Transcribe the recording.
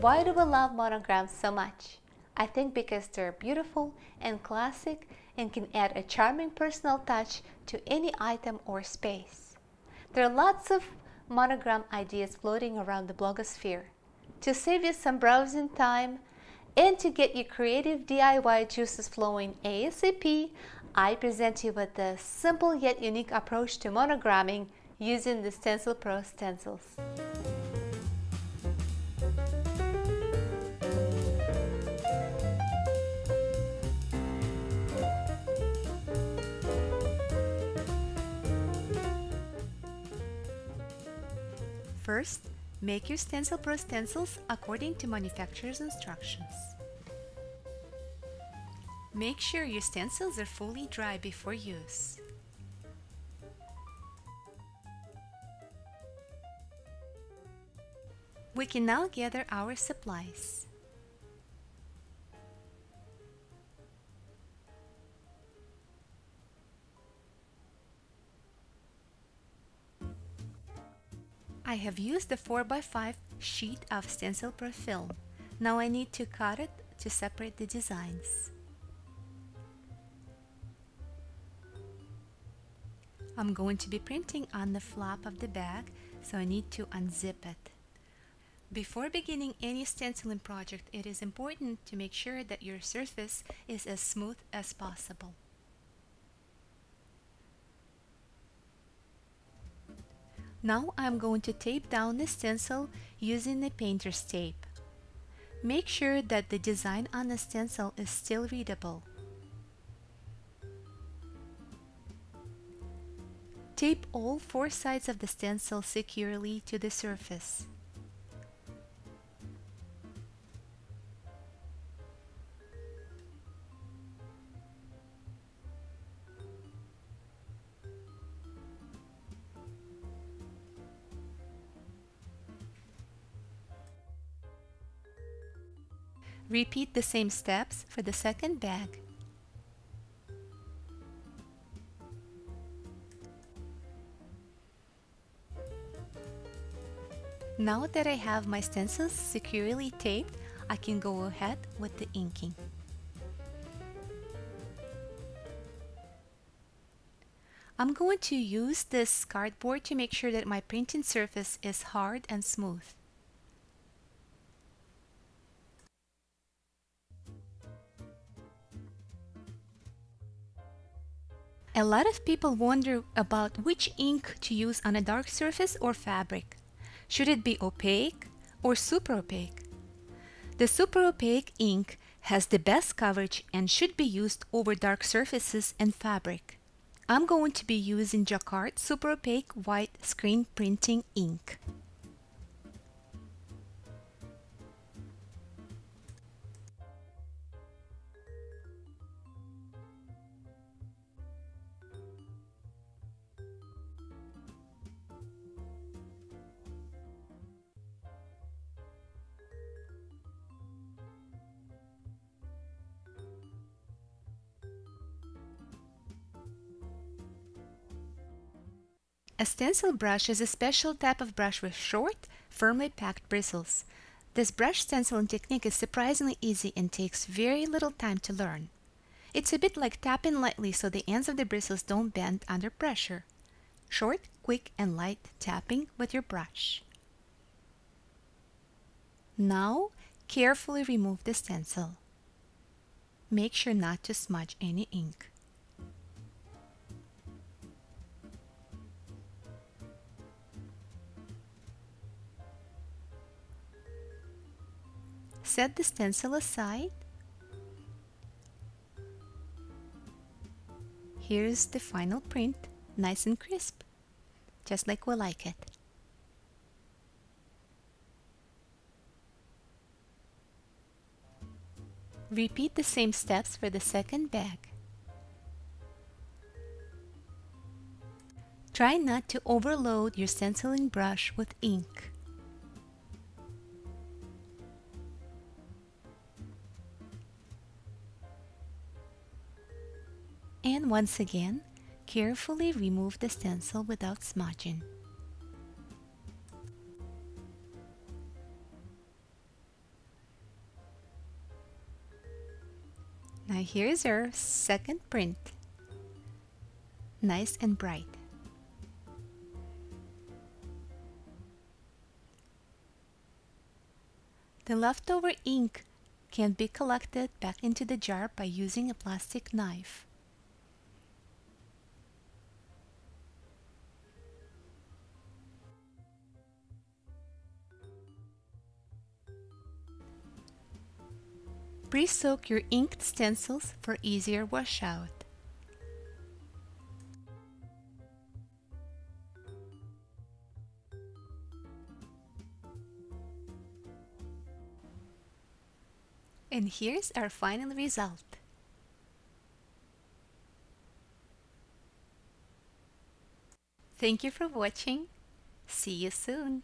Why do we love monograms so much? I think because they're beautiful and classic and can add a charming personal touch to any item or space. There are lots of monogram ideas floating around the blogosphere. To save you some browsing time and to get your creative DIY juices flowing ASAP, I present you with a simple yet unique approach to monogramming using the StencilPro stencils. First, make your StencilPro stencils according to manufacturer's instructions. Make sure your stencils are fully dry before use. We can now gather our supplies. I have used the 4x5 sheet of StencilPro film. Now I need to cut it to separate the designs. I'm going to be printing on the flap of the bag, so I need to unzip it. Before beginning any stenciling project, it is important to make sure that your surface is as smooth as possible. Now I'm going to tape down the stencil using the painter's tape. Make sure that the design on the stencil is still readable. Tape all 4 sides of the stencil securely to the surface. Repeat the same steps for the second bag. Now that I have my stencils securely taped, I can go ahead with the inking. I'm going to use this cardboard to make sure that my printing surface is hard and smooth. A lot of people wonder about which ink to use on a dark surface or fabric. Should it be opaque or super opaque? The super opaque ink has the best coverage and should be used over dark surfaces and fabric. I'm going to be using Jacquard super opaque white screen printing ink. A stencil brush is a special type of brush with short, firmly packed bristles. This brush stenciling technique is surprisingly easy and takes very little time to learn. It's a bit like tapping lightly so the ends of the bristles don't bend under pressure. Short, quick, and light tapping with your brush. Now, carefully remove the stencil. Make sure not to smudge any ink. Set the stencil aside. Here's the final print, nice and crisp, just like we like it. Repeat the same steps for the second bag. Try not to overload your stenciling brush with ink. And once again, carefully remove the stencil without smudging. Now here's our second print. Nice and bright. The leftover ink can be collected back into the jar by using a plastic knife. Pre-soak your inked stencils for easier washout. And here's our final result. Thank you for watching. See you soon.